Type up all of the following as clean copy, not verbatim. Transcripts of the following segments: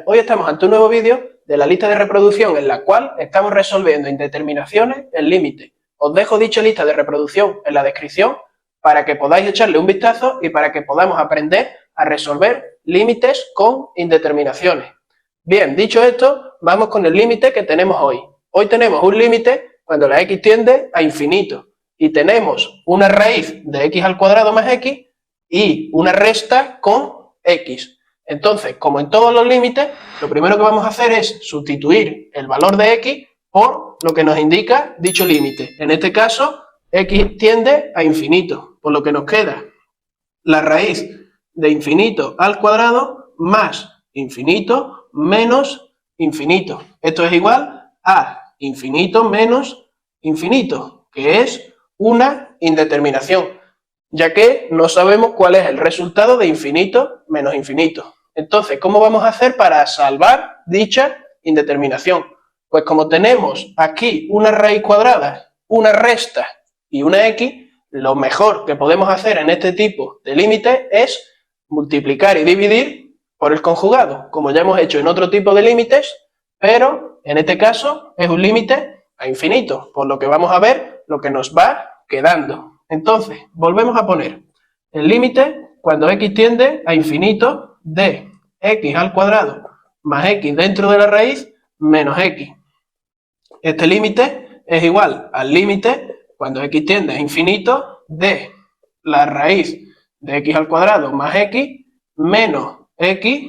Hoy estamos ante un nuevo vídeo de la lista de reproducción en la cual estamos resolviendo indeterminaciones en límite. Os dejo dicha lista de reproducción en la descripción para que podáis echarle un vistazo y para que podamos aprender a resolver límites con indeterminaciones. Bien, dicho esto, vamos con el límite que tenemos hoy. Hoy tenemos un límite cuando la x tiende a infinito y tenemos una raíz de x al cuadrado más x y una resta con x. Entonces, como en todos los límites, lo primero que vamos a hacer es sustituir el valor de x por lo que nos indica dicho límite. En este caso, x tiende a infinito, por lo que nos queda la raíz de infinito al cuadrado más infinito menos infinito. Esto es igual a infinito menos infinito, que es una indeterminación, ya que no sabemos cuál es el resultado de infinito menos infinito. Entonces, ¿cómo vamos a hacer para salvar dicha indeterminación? Pues como tenemos aquí una raíz cuadrada, una resta y una x, lo mejor que podemos hacer en este tipo de límite es multiplicar y dividir por el conjugado, como ya hemos hecho en otro tipo de límites, pero en este caso es un límite a infinito, por lo que vamos a ver lo que nos va quedando. Entonces, volvemos a poner el límite cuando x tiende a infinito de x al cuadrado más x dentro de la raíz menos x. Este límite es igual al límite cuando x tiende a infinito de la raíz de x al cuadrado más x menos x,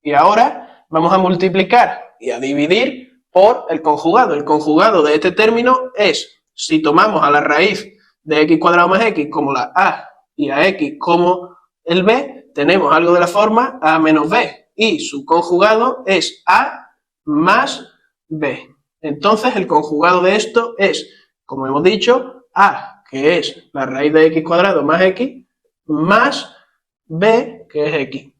y ahora vamos a multiplicar y a dividir por el conjugado. El conjugado de este término es, si tomamos a la raíz de x cuadrado más x como la a y a x como el b, tenemos algo de la forma a menos b y su conjugado es a más b. Entonces el conjugado de esto es, como hemos dicho, a, que es la raíz de x cuadrado más x, más b, que es x.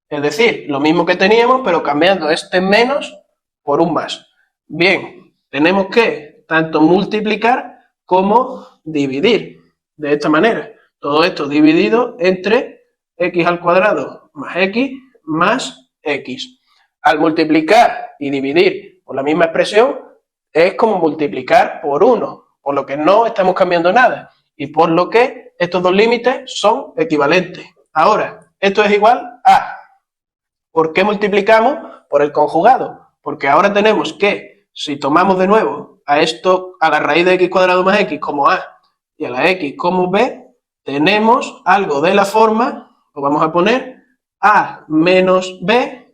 Es decir, lo mismo que teníamos, pero cambiando este menos por un más. Bien, tenemos que tanto multiplicar como dividir de esta manera. Todo esto dividido entre x al cuadrado más x. Al multiplicar y dividir por la misma expresión, es como multiplicar por 1, por lo que no estamos cambiando nada y por lo que estos dos límites son equivalentes. Ahora, esto es igual a... ¿Por qué multiplicamos? Por el conjugado, porque ahora tenemos que, si tomamos de nuevo a esto, a la raíz de x cuadrado más x como a y a la x como b, tenemos algo de la forma, lo vamos a poner, a menos b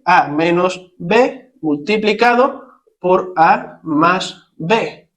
multiplicado por a más b,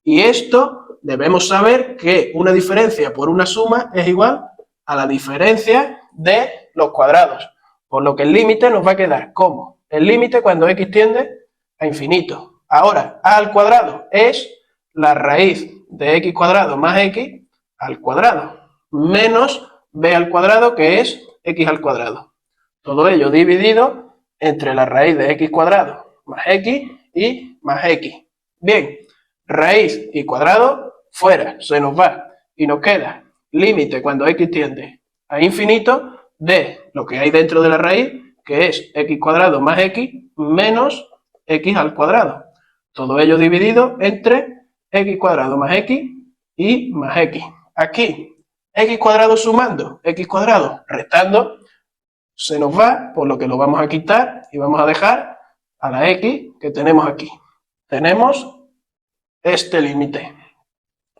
Y esto debemos saber que una diferencia por una suma es igual a la diferencia de los cuadrados, por lo que el límite nos va a quedar como el límite cuando x tiende a infinito. Ahora, a al cuadrado es la raíz de x cuadrado más x al cuadrado, menos b al cuadrado, que es x al cuadrado. Todo ello dividido entre la raíz de x cuadrado más x y más x. Bien, raíz y cuadrado fuera, se nos va y nos queda límite cuando x tiende a infinito de lo que hay dentro de la raíz, que es x cuadrado más x menos x al cuadrado. Todo ello dividido entre x cuadrado más x y más x. Aquí, x cuadrado sumando, x cuadrado restando, se nos va, por lo que lo vamos a quitar y vamos a dejar a la x que tenemos aquí. Tenemos este límite.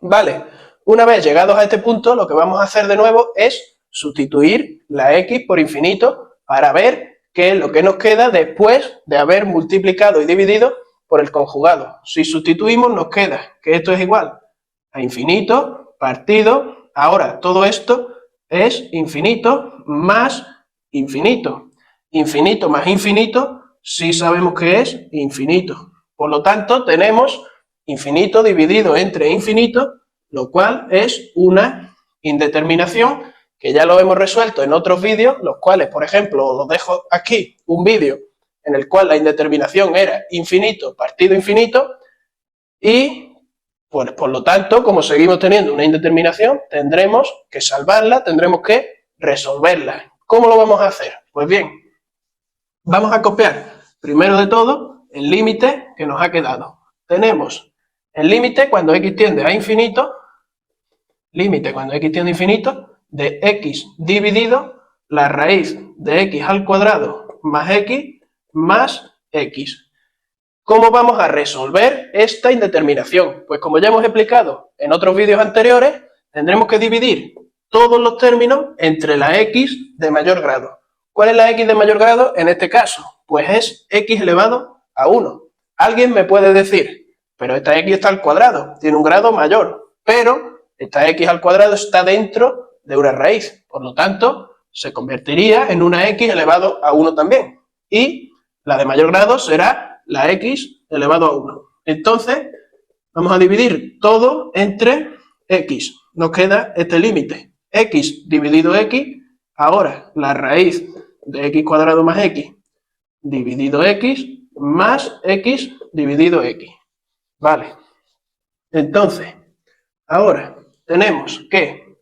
Vale, una vez llegados a este punto, lo que vamos a hacer de nuevo es sustituir la x por infinito para ver qué es lo que nos queda después de haber multiplicado y dividido por el conjugado. Si sustituimos, nos queda que esto es igual a infinito partido, ahora todo esto es infinito más infinito. Infinito más infinito, sí sabemos que es infinito. Por lo tanto, tenemos infinito dividido entre infinito, lo cual es una indeterminación que ya lo hemos resuelto en otros vídeos, los cuales, por ejemplo, os dejo aquí un vídeo en el cual la indeterminación era infinito partido infinito, y pues, por lo tanto, como seguimos teniendo una indeterminación, tendremos que salvarla, tendremos que resolverla. ¿Cómo lo vamos a hacer? Pues bien, Vamos a copiar, primero de todo, el límite que nos ha quedado. Tenemos el límite cuando x tiende a infinito, límite cuando x tiende a infinito, de x dividido la raíz de x al cuadrado más x más x. ¿Cómo vamos a resolver esta indeterminación? Pues como ya hemos explicado en otros vídeos anteriores, tendremos que dividir todos los términos entre la x de mayor grado. ¿Cuál es la x de mayor grado en este caso? Pues es x elevado a 1. Alguien me puede decir, pero esta x está al cuadrado, tiene un grado mayor, pero esta x al cuadrado está dentro de una raíz, por lo tanto, se convertiría en una x elevado a 1 también. Y la de mayor grado será la x elevado a 1. Entonces, vamos a dividir todo entre x. Nos queda este límite. X dividido x, ahora la raíz de x cuadrado más x dividido x más x dividido x. Vale. Entonces, ahora tenemos que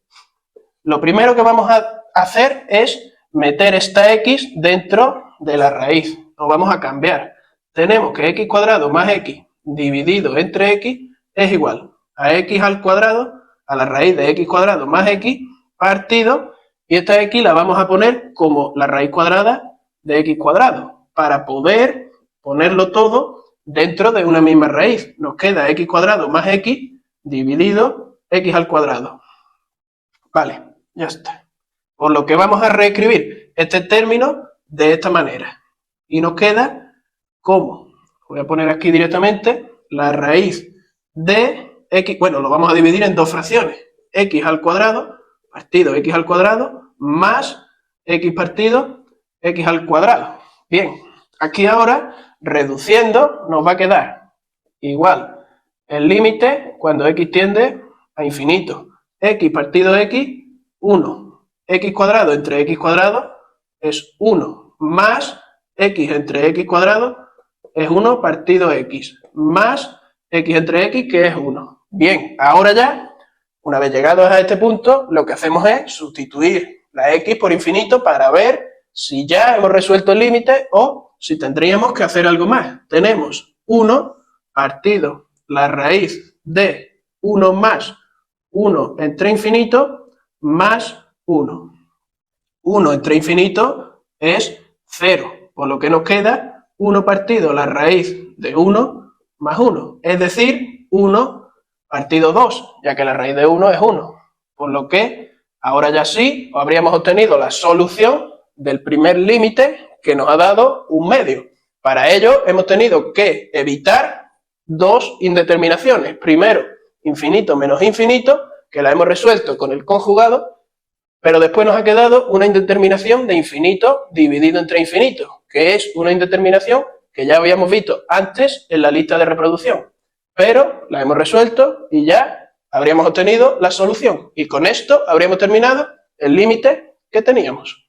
lo primero que vamos a hacer es meter esta x dentro de la raíz. Lo vamos a cambiar. Tenemos que x cuadrado más x dividido entre x es igual a x al cuadrado, a la raíz de x cuadrado más x partido, y esta x la vamos a poner como la raíz cuadrada de x cuadrado, para poder ponerlo todo dentro de una misma raíz. Nos queda x cuadrado más x dividido x al cuadrado. Vale, ya está. Por lo que vamos a reescribir este término de esta manera. Y nos queda como, voy a poner aquí directamente, la raíz de x, bueno, lo vamos a dividir en dos fracciones. X al cuadrado partido x al cuadrado más x partido x al cuadrado. Bien, aquí ahora, reduciendo, nos va a quedar igual el límite cuando x tiende a infinito. X partido x, 1. X cuadrado entre x cuadrado es 1, más x entre x cuadrado es 1 partido x, más x entre x, que es 1. Bien, ahora ya, una vez llegados a este punto, lo que hacemos es sustituir la x por infinito para ver si ya hemos resuelto el límite o si tendríamos que hacer algo más. Tenemos 1 partido la raíz de 1 más 1 entre infinito más 1. 1 entre infinito es 0, por lo que nos queda 1 partido la raíz de 1 más 1, es decir, 1 partido 2, ya que la raíz de 1 es 1. Por lo que ahora ya sí habríamos obtenido la solución del primer límite que nos ha dado un medio. Para ello hemos tenido que evitar dos indeterminaciones. Primero, infinito menos infinito, que la hemos resuelto con el conjugado, pero después nos ha quedado una indeterminación de infinito dividido entre infinito, que es una indeterminación que ya habíamos visto antes en la lista de reproducción. Pero la hemos resuelto y ya habríamos obtenido la solución. Y con esto habríamos terminado el límite que teníamos.